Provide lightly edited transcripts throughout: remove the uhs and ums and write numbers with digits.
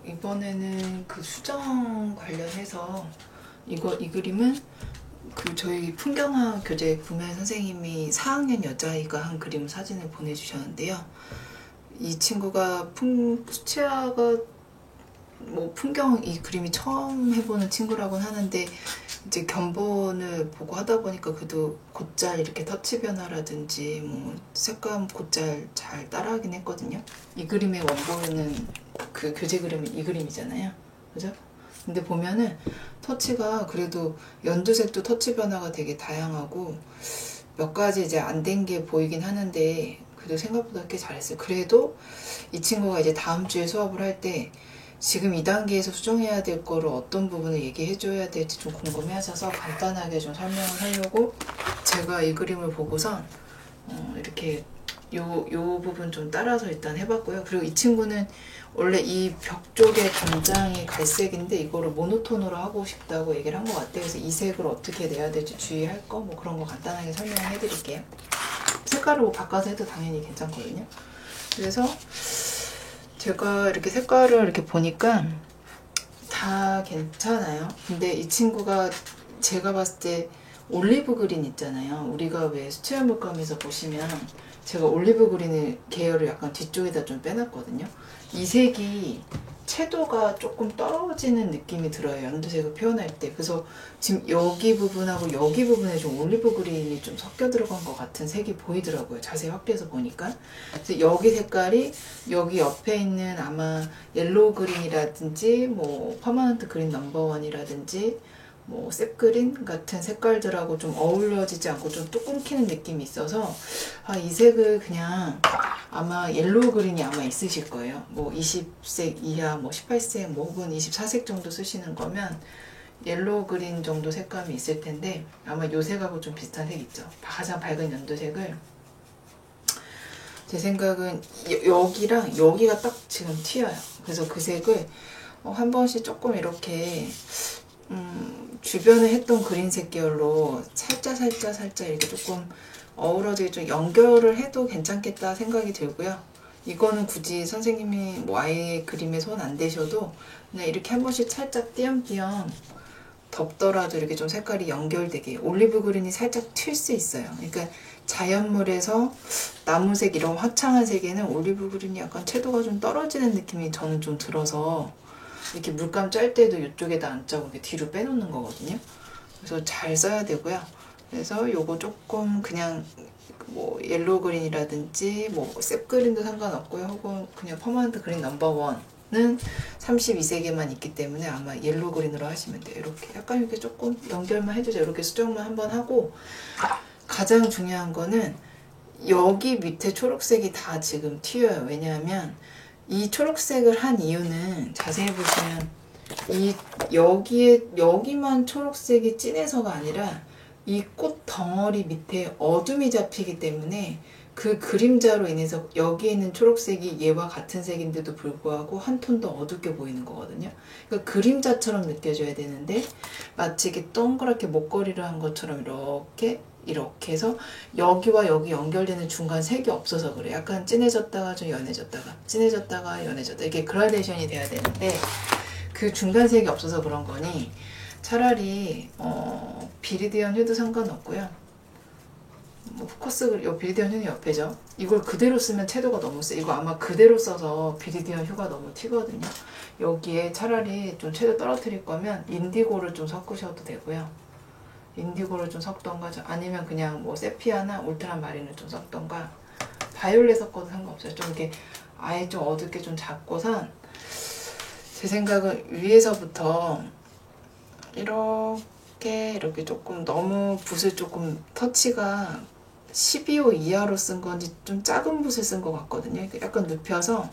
이번에는 그 수정 관련해서 이 그림은 그 저희 풍경화 교재 구매 선생님이 4학년 여자아이가 한 그림 사진을 보내주셨는데요. 이 친구가 수채화가 뭐 풍경 이 그림이 처음 해보는 친구라고는 하는데 이제 견본을 보고 하다 보니까 그래도 곧잘 이렇게 터치 변화라든지 뭐 색감 곧잘 잘 따라하긴 했거든요. 이 그림의 원본은 그 교재 그림은 이 그림이잖아요. 그죠? 근데 보면은 터치가 그래도 연두색도 터치 변화가 되게 다양하고 몇 가지 이제 안 된 게 보이긴 하는데 그래도 생각보다 꽤 잘했어요. 그래도 이 친구가 이제 다음 주에 수업을 할 때 지금 2단계에서 수정해야 될 거를 어떤 부분을 얘기해 줘야 될지 좀 궁금해 하셔서 간단하게 좀 설명을 하려고 제가 이 그림을 보고선 이렇게 요 부분 좀 따라서 일단 해봤고요. 그리고 이 친구는 원래 이 벽 쪽에 담장이 갈색인데 이거를 모노톤으로 하고 싶다고 얘기를 한 것 같아요. 그래서 이 색을 어떻게 내야 될지 주의할 거 뭐 그런 거 간단하게 설명을 해드릴게요. 색깔을 뭐 바꿔서 해도 당연히 괜찮거든요. 그래서 제가 이렇게 색깔을 이렇게 보니까 다 괜찮아요. 근데 이 친구가 제가 봤을 때 올리브 그린 있잖아요. 우리가 왜 수채화 물감에서 보시면 제가 올리브 그린의 계열을 약간 뒤쪽에다 좀 빼놨거든요. 이 색이 채도가 조금 떨어지는 느낌이 들어요. 연두색을 표현할 때. 그래서 지금 여기 부분하고 여기 부분에 좀 올리브 그린이 좀 섞여 들어간 것 같은 색이 보이더라고요. 자세히 확대해서 보니까. 그래서 여기 색깔이 여기 옆에 있는 아마 옐로우 그린이라든지 뭐 퍼머넌트 그린 넘버원이라든지 뭐 셉그린 같은 색깔들하고 좀 어울려지지 않고 좀 뚝 끊기는 느낌이 있어서 이 색을 그냥 아마 옐로우 그린이 아마 있으실 거예요. 뭐 20색 이하 뭐 18색 뭐 혹은 24색 정도 쓰시는 거면 옐로우 그린 정도 색감이 있을 텐데 아마 요 색하고 좀 비슷한 색 있죠. 가장 밝은 연두색을 제 생각은 여기랑 여기가 딱 지금 튀어요. 그래서 그 색을 한 번씩 조금 이렇게 주변에 했던 그린색 계열로 살짝 이렇게 조금 어우러지게 좀 연결을 해도 괜찮겠다 생각이 들고요. 이거는 굳이 선생님이 뭐 아예 그림에 손 안 대셔도 그냥 이렇게 한 번씩 살짝 띄엄띄엄 덮더라도 이렇게 좀 색깔이 연결되게 올리브 그린이 살짝 튈 수 있어요. 그러니까 자연물에서 나무색 이런 화창한 색에는 올리브 그린이 약간 채도가 좀 떨어지는 느낌이 저는 좀 들어서 이렇게 물감 짤 때도 이쪽에다 안 짜고 이렇게 뒤로 빼놓는 거거든요. 그래서 잘 써야 되고요. 그래서 요거 조금 그냥 뭐 옐로우 그린이라든지 뭐 셉그린도 상관없고요. 혹은 그냥 퍼머넌트 그린 넘버원은 32색에만 있기 때문에 아마 옐로우 그린으로 하시면 돼요. 이렇게 약간 이렇게 조금 연결만 해주세요. 이렇게 수정만 한번 하고 가장 중요한 거는 여기 밑에 초록색이 다 지금 튀어요. 왜냐하면 이 초록색을 한 이유는 자세히 보시면 여기만 초록색이 진해서가 아니라 이 꽃 덩어리 밑에 어둠이 잡히기 때문에 그 그림자로 인해서 여기에 있는 초록색이 얘와 같은 색인데도 불구하고 한 톤 더 어둡게 보이는 거거든요. 그러니까 그림자처럼 느껴져야 되는데 마치 이렇게 동그랗게 목걸이를 한 것처럼 이렇게 해서 여기와 여기 연결되는 중간 색이 없어서 그래. 약간 진해졌다가 좀 연해졌다가 진해졌다가 연해졌다 이게 그라데이션이 돼야 되는데 그 중간 색이 없어서 그런 거니 차라리 비리디언 휴도 상관없고요. 뭐 포커스 요 비리디언 휴는 옆에죠. 이걸 그대로 쓰면 채도가 너무 세. 이거 아마 그대로 써서 비리디언 휴가 너무 튀거든요. 여기에 차라리 좀 채도 떨어뜨릴 거면 인디고를 좀 섞으셔도 되고요. 인디고를 좀 섞던가 아니면 그냥 뭐 세피아나 울트라마린을 좀 섞던가 바이올렛 섞어도 상관없어요. 좀 이렇게 아예 좀 어둡게 좀 잡고선 제 생각은 위에서부터 이렇게 조금 너무 붓을 조금 터치가 12호 이하로 쓴 건지 좀 작은 붓을 쓴 것 같거든요. 약간 눕혀서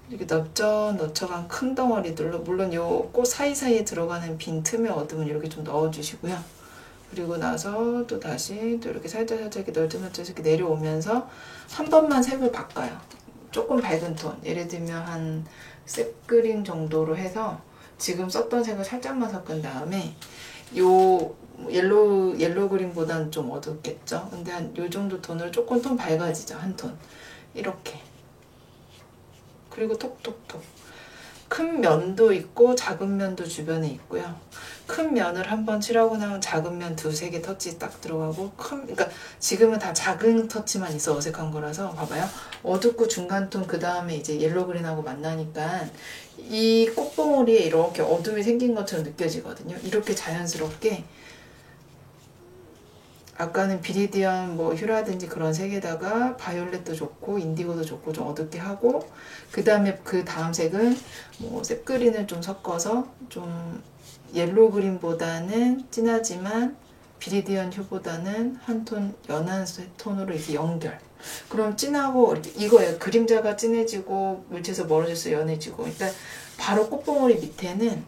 이렇게 넓적한 큰 덩어리들로 물론 요 꽃 사이사이에 들어가는 빈 틈의 어둠은 이렇게 좀 넣어주시고요. 그리고 나서 또 다시 또 이렇게 살짝 이렇게 널찍널찍 이렇게 내려오면서 한 번만 색을 바꿔요. 조금 밝은 톤, 예를 들면 한 셉그린 정도로 해서 지금 썼던 색을 살짝만 섞은 다음에 요 옐로우 그린보다는 좀 어둡겠죠. 근데 한 요 정도 톤으로 조금 톤 밝아지죠. 한 톤 이렇게. 그리고 톡톡톡 큰 면도 있고 작은 면도 주변에 있고요. 큰 면을 한번 칠하고 나면 작은 면 두세 개 터치 딱 들어가고 그러니까 지금은 다 작은 터치만 있어 어색한 거라서 봐봐요. 어둡고 중간톤 그 다음에 이제 옐로우 그린하고 만나니까 이 꽃봉오리에 이렇게 어둠이 생긴 것처럼 느껴지거든요. 이렇게 자연스럽게 아까는 비리디언 뭐 휴라든지 그런 색에다가 바이올렛도 좋고 인디고도 좋고 좀 어둡게 하고 그 다음 색은 뭐 셉그린을 좀 섞어서 좀 옐로우 그린보다는 진하지만 비리디언 휴보다는 한 톤 연한 톤으로 이렇게 연결. 그럼 진하고 이렇게 이거예요. 그림자가 진해지고 물체에서 멀어질수록 연해지고. 그러니까 바로 꽃봉오리 밑에는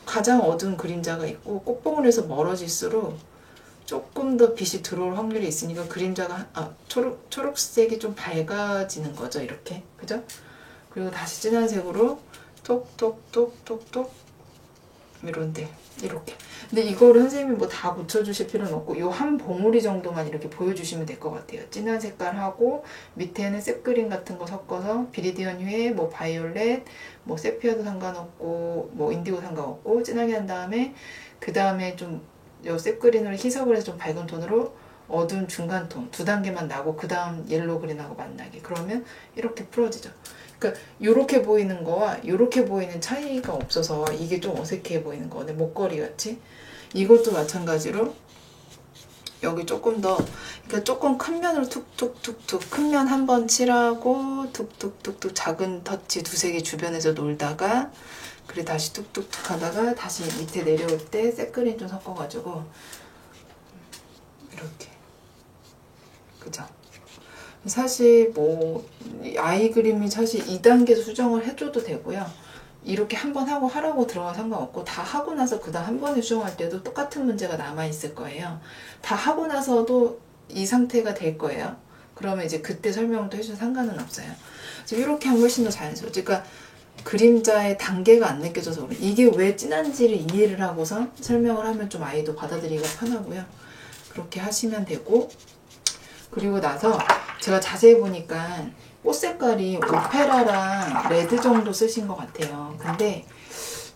가장 어두운 그림자가 있고 꽃봉오리에서 멀어질수록 조금 더 빛이 들어올 확률이 있으니까 그림자가 초록색이 좀 밝아지는 거죠. 이렇게 그죠? 그리고 다시 진한 색으로 톡톡톡톡톡 이런데 이렇게. 근데 이거를 선생님이 뭐 다 붙여주실 필요는 없고 요 한 봉우리 정도만 이렇게 보여주시면 될 것 같아요. 진한 색깔하고 밑에는 셉그린 같은 거 섞어서 비리디언 휴에 뭐 바이올렛 뭐 세피아도 상관없고 뭐 인디고 상관없고 진하게 한 다음에 그 다음에 좀 요 셉그린으로 희석을 해서 좀 밝은 톤으로 어두운 중간톤 두 단계만 나고 그 다음 옐로우 그린하고 만나게. 그러면 이렇게 풀어지죠. 그러니까 요렇게 보이는 거와 요렇게 보이는 차이가 없어서 이게 좀 어색해 보이는 거네. 목걸이 같이. 이것도 마찬가지로 여기 조금 더 그러니까 조금 큰 면으로 툭툭툭툭 큰 면 한 번 칠하고 툭툭툭툭 작은 터치 두세 개 주변에서 놀다가 그리고 다시 툭툭툭 하다가 다시 밑에 내려올 때 셋그린 좀 섞어가지고 이렇게 그죠? 사실 뭐 아이 그림이 사실 2단계 수정을 해줘도 되고요. 이렇게 한번 하고 하라고 들어가 상관없고 다 하고 나서 그 다음 한 번에 수정할 때도 똑같은 문제가 남아있을 거예요. 다 하고 나서도 이 상태가 될 거예요. 그러면 이제 그때 설명도 해줘도 상관은 없어요. 이렇게 하면 훨씬 더 자연스러워. 그러니까 그림자의 단계가 안 느껴져서 그래. 이게 왜 진한지를 이해를 하고서 설명을 하면 좀 아이도 받아들이기가 편하고요. 그렇게 하시면 되고 그리고 나서 제가 자세히 보니까 꽃 색깔이 오페라랑 레드 정도 쓰신 것 같아요. 근데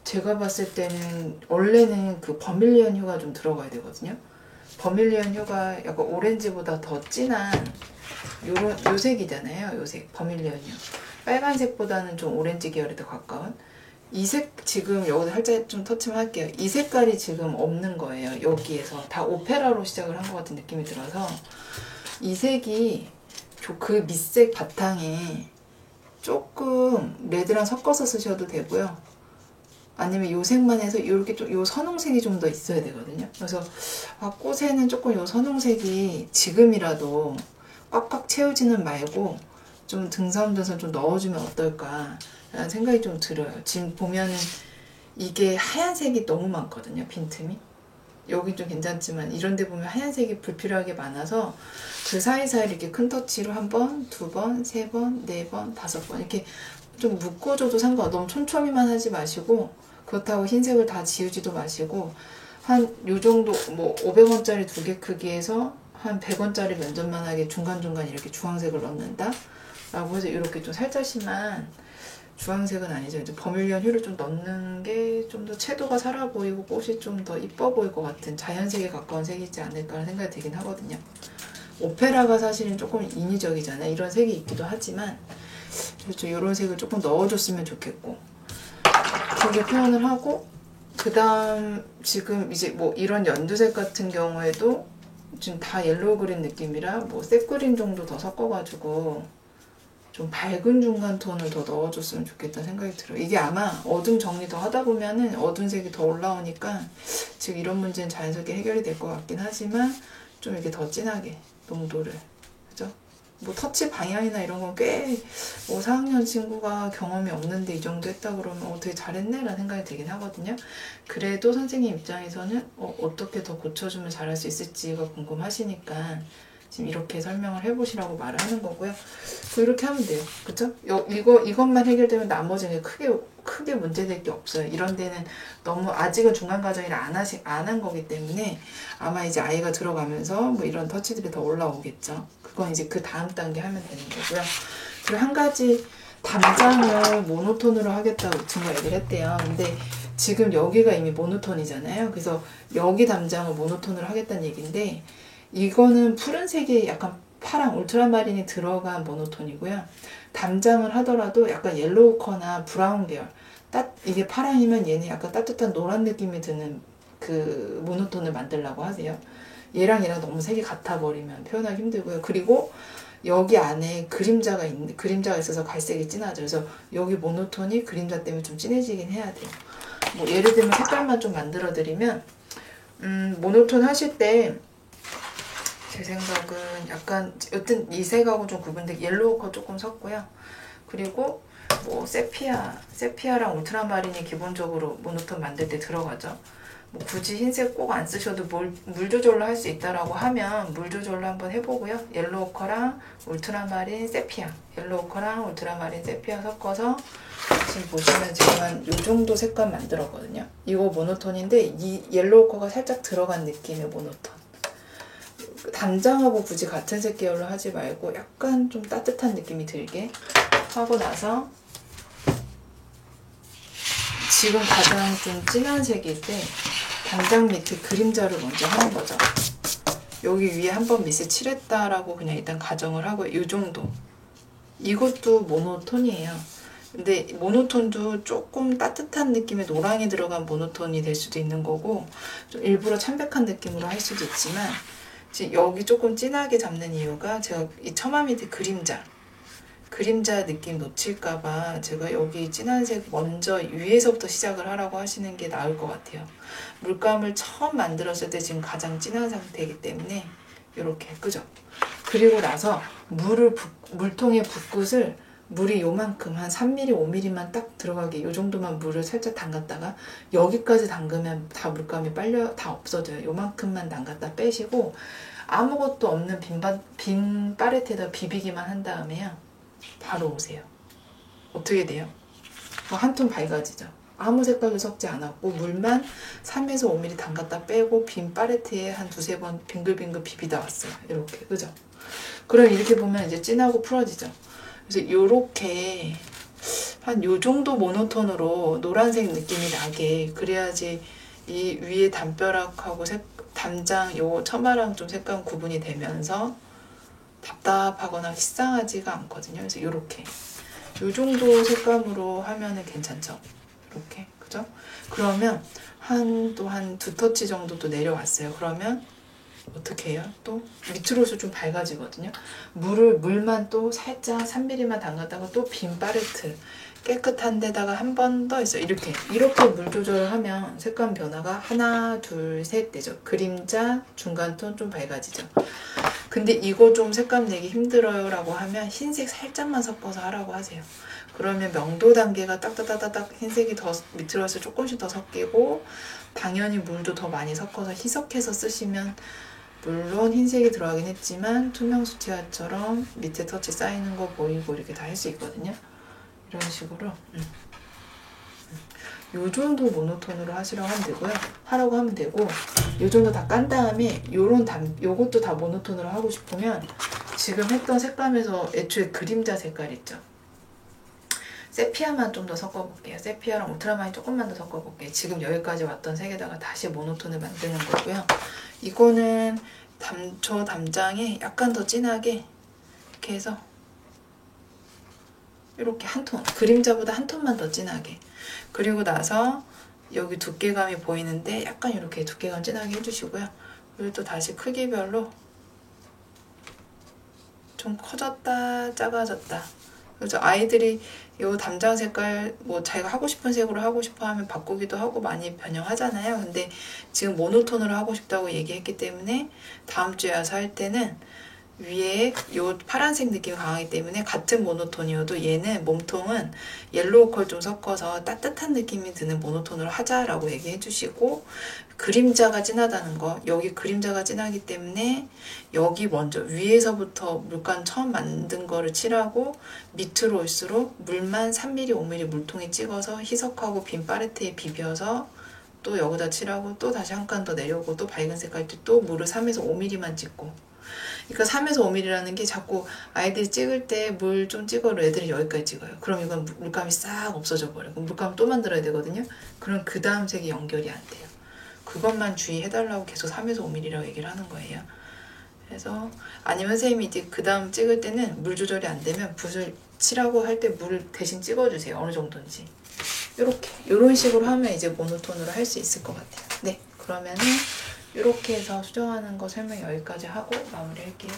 제가 봤을 때는 원래는 그 버밀리언 휴가 좀 들어가야 되거든요. 버밀리언 휴가 약간 오렌지보다 더 진한 요 색이잖아요. 요 색 버밀리언 휴. 빨간색보다는 좀 오렌지 계열에 더 가까운 이 색 지금 여기서 살짝 좀 터치만 할게요. 이 색깔이 지금 없는 거예요. 여기에서 다 오페라로 시작을 한 것 같은 느낌이 들어서 이 색이 그 밑색 바탕에 조금 레드랑 섞어서 쓰셔도 되고요. 아니면 요 색만 해서 이렇게 좀 요 선홍색이 좀 더 있어야 되거든요. 그래서 꽃에는 조금 요 선홍색이 지금이라도 꽉꽉 채우지는 말고 좀 듬성듬성 좀 넣어주면 어떨까 라는 생각이 좀 들어요. 지금 보면은 이게 하얀색이 너무 많거든요. 빈틈이. 여기 좀 괜찮지만 이런 데 보면 하얀색이 불필요하게 많아서 그 사이사이 이렇게 큰 터치로 한 번, 두 번, 세 번, 네 번, 다섯 번 이렇게 좀 묶어줘도 상관없어. 너무 촘촘히만 하지 마시고 그렇다고 흰색을 다 지우지도 마시고 한 요 정도 뭐 500원짜리 두 개 크기에서 한 100원짜리 면접만하게 중간중간 이렇게 주황색을 넣는다 라고 해서 이렇게 좀 살짝씩만 주황색은 아니죠. 이제 버밀리언 휴를 좀 넣는 게 좀 더 채도가 살아 보이고 꽃이 좀 더 이뻐 보일 것 같은 자연색에 가까운 색이지 않을까 하는 생각이 들긴 하거든요. 오페라가 사실은 조금 인위적이잖아요. 이런 색이 있기도 하지만 그렇죠. 이런 색을 조금 넣어줬으면 좋겠고 그렇게 표현을 하고 그 다음 지금 이제 뭐 이런 연두색 같은 경우에도 지금 다 옐로우 그린 느낌이라 뭐 셋그린 정도 더 섞어가지고 좀 밝은 중간 톤을 더 넣어줬으면 좋겠다는 생각이 들어요. 이게 아마 어둠 정리 더 하다 보면은 어두운 색이 더 올라오니까 지금 이런 문제는 자연스럽게 해결이 될 것 같긴 하지만 좀 이렇게 더 진하게 농도를 그죠? 뭐 터치 방향이나 이런 건 꽤 5, 4학년 친구가 경험이 없는데 이 정도 했다 그러면 되게 잘했네 라는 생각이 들긴 하거든요. 그래도 선생님 입장에서는 어떻게 더 고쳐주면 잘할 수 있을지가 궁금하시니까 지금 이렇게 설명을 해보시라고 말을 하는 거고요. 이렇게 하면 돼요. 그쵸? 이것만 해결되면 나머지는 크게 문제될 게 없어요. 이런 데는 너무 아직은 중간 과정이라 안 한 거기 때문에 아마 이제 아이가 들어가면서 뭐 이런 터치들이 더 올라오겠죠. 그건 이제 그 다음 단계 하면 되는 거고요. 그리고 한 가지 담장을 모노톤으로 하겠다고 이 친구가 얘기를 했대요. 근데 지금 여기가 이미 모노톤이잖아요. 그래서 여기 담장을 모노톤으로 하겠다는 얘기인데, 이거는 푸른색이 약간 파랑 울트라마린이 들어간 모노톤이고요. 담장을 하더라도 약간 옐로우커나 브라운 계열, 이게 파랑이면 얘는 약간 따뜻한 노란 느낌이 드는 그 모노톤을 만들려고 하세요. 얘랑 너무 색이 같아 버리면 표현하기 힘들고요. 그리고 여기 안에 그림자가 있어서 갈색이 진하죠. 그래서 여기 모노톤이 그림자 때문에 좀 진해지긴 해야 돼요. 뭐 예를 들면 색깔만 좀 만들어 드리면, 모노톤 하실 때 제 생각은 약간 여튼 이 색하고 좀 구분되게 옐로우커 조금 섞고요. 그리고 뭐 세피아랑 울트라마린이 기본적으로 모노톤 만들 때 들어가죠. 뭐 굳이 흰색 꼭 안 쓰셔도 물 조절로 할 수 있다라고 하면 물 조절로 한번 해보고요. 옐로우커랑 울트라마린 세피아, 옐로우커랑 울트라마린 세피아 섞어서 지금 보시면 제가 한 요 정도 색감 만들었거든요. 이거 모노톤인데 이 옐로우커가 살짝 들어간 느낌의 모노톤. 담장하고 굳이 같은 색 계열로 하지 말고 약간 좀 따뜻한 느낌이 들게 하고 나서, 지금 가장 좀 진한 색일 때 담장 밑에 그림자를 먼저 하는 거죠. 여기 위에 한번 밑에 칠했다라고 그냥 일단 가정을 하고, 이 정도. 이것도 모노톤이에요. 근데 모노톤도 조금 따뜻한 느낌의 노랑이 들어간 모노톤이 될 수도 있는 거고, 좀 일부러 참백한 느낌으로 할 수도 있지만, 지금 여기 조금 진하게 잡는 이유가 제가 이 처마 밑에 그림자 느낌 놓칠까봐 제가 여기 진한 색 먼저 위에서부터 시작을 하라고 하시는 게 나을 것 같아요. 물감을 처음 만들었을 때 지금 가장 진한 상태이기 때문에 이렇게, 그죠? 그리고 나서 물통에 붓굿을 물이 요만큼 한 3mm, 5mm만 딱 들어가게 요 정도만 물을 살짝 담갔다가, 여기까지 담그면 다 물감이 다 없어져요. 요만큼만 담갔다 빼시고 아무것도 없는 빈 팔레트에다 비비기만 한 다음에요, 바로 오세요. 어떻게 돼요? 한 톤 밝아지죠. 아무 색깔도 섞지 않았고 물만 3에서 5mm 담갔다 빼고 빈 팔레트에 한 두세 번 빙글빙글 비비다 왔어요. 이렇게, 그죠? 그럼 이렇게 보면 이제 진하고 풀어지죠. 그래서 요렇게 한 요 정도 모노톤으로 노란색 느낌이 나게, 그래야지 이 위에 담벼락하고 담장 요 처마랑 좀 색감 구분이 되면서 답답하거나 식상하지가 않거든요. 그래서 요렇게 요 정도 색감으로 하면은 괜찮죠. 이렇게, 그죠? 그러면 또 한 두 터치 정도 또 내려왔어요. 그러면 어떻게 해요? 또 밑으로 올수록 좀 밝아지거든요. 물만 또 살짝 3mm만 담갔다가 또 빈 팔레트 깨끗한 데다가 한 번 더 있어요. 이렇게 물 조절을 하면 색감 변화가 하나, 둘, 셋 되죠. 그림자, 중간톤 좀 밝아지죠. 근데 이거 좀 색감 내기 힘들어요 라고 하면 흰색 살짝만 섞어서 하라고 하세요. 그러면 명도 단계가 딱딱딱딱 흰색이 더 밑으로 와서 조금씩 더 섞이고, 당연히 물도 더 많이 섞어서 희석해서 쓰시면, 물론 흰색이 들어가긴 했지만 투명 수채화처럼 밑에 터치 쌓이는 거 보이고 이렇게 다 할 수 있거든요. 이런 식으로 요 정도 모노톤으로 하라고 하면 되고, 요 정도 다 깐 다음에 요것도 다 모노톤으로 하고 싶으면 지금 했던 색감에서 애초에 그림자 색깔 있죠. 세피아만 좀 더 섞어볼게요. 세피아랑 울트라마린 조금만 더 섞어볼게요. 지금 여기까지 왔던 색에다가 다시 모노톤을 만드는 거고요. 이거는 저 담장에 약간 더 진하게 이렇게 해서 이렇게 한 톤, 그림자보다 한 톤만 더 진하게. 그리고 나서 여기 두께감이 보이는데 약간 이렇게 두께감 진하게 해주시고요. 그리고 또 다시 크기별로 좀 커졌다 작아졌다. 그래서 아이들이 요 담장 색깔 뭐 자기가 하고 싶은 색으로 하고 싶어 하면 바꾸기도 하고 많이 변형하잖아요. 근데 지금 모노톤으로 하고 싶다고 얘기했기 때문에 다음 주에 와서 할 때는 위에 요 파란색 느낌이 강하기 때문에 같은 모노톤이어도 얘는 몸통은 옐로우 컬 좀 섞어서 따뜻한 느낌이 드는 모노톤으로 하자라고 얘기해 주시고, 그림자가 진하다는 거, 여기 그림자가 진하기 때문에 여기 먼저 위에서부터 물감 처음 만든 거를 칠하고 밑으로 올수록 물만 3mm, 5mm 물통에 찍어서 희석하고 빈 팔레트에 비벼서 또 여기다 칠하고 또 다시 한 칸 더 내려오고 또 밝은 색깔 때 또 물을 3에서 5mm만 찍고, 그러니까 3에서 5mm라는 게 자꾸 아이들이 찍을 때 물 좀 찍어로 애들이 여기까지 찍어요. 그럼 이건 물감이 싹 없어져 버려요. 그럼 물감 또 만들어야 되거든요. 그럼 그 다음 색이 연결이 안 돼요. 그것만 주의해달라고 계속 3에서 5mm라고 얘기를 하는 거예요. 그래서 아니면 선생님이 이제 그 다음 찍을 때는 물 조절이 안 되면 붓을 칠하고 할 때 물을 대신 찍어주세요. 어느 정도인지. 이런 식으로 하면 이제 모노톤으로 할 수 있을 것 같아요. 네, 그러면은 이렇게 해서 수정하는 거 설명 여기까지 하고 마무리할게요.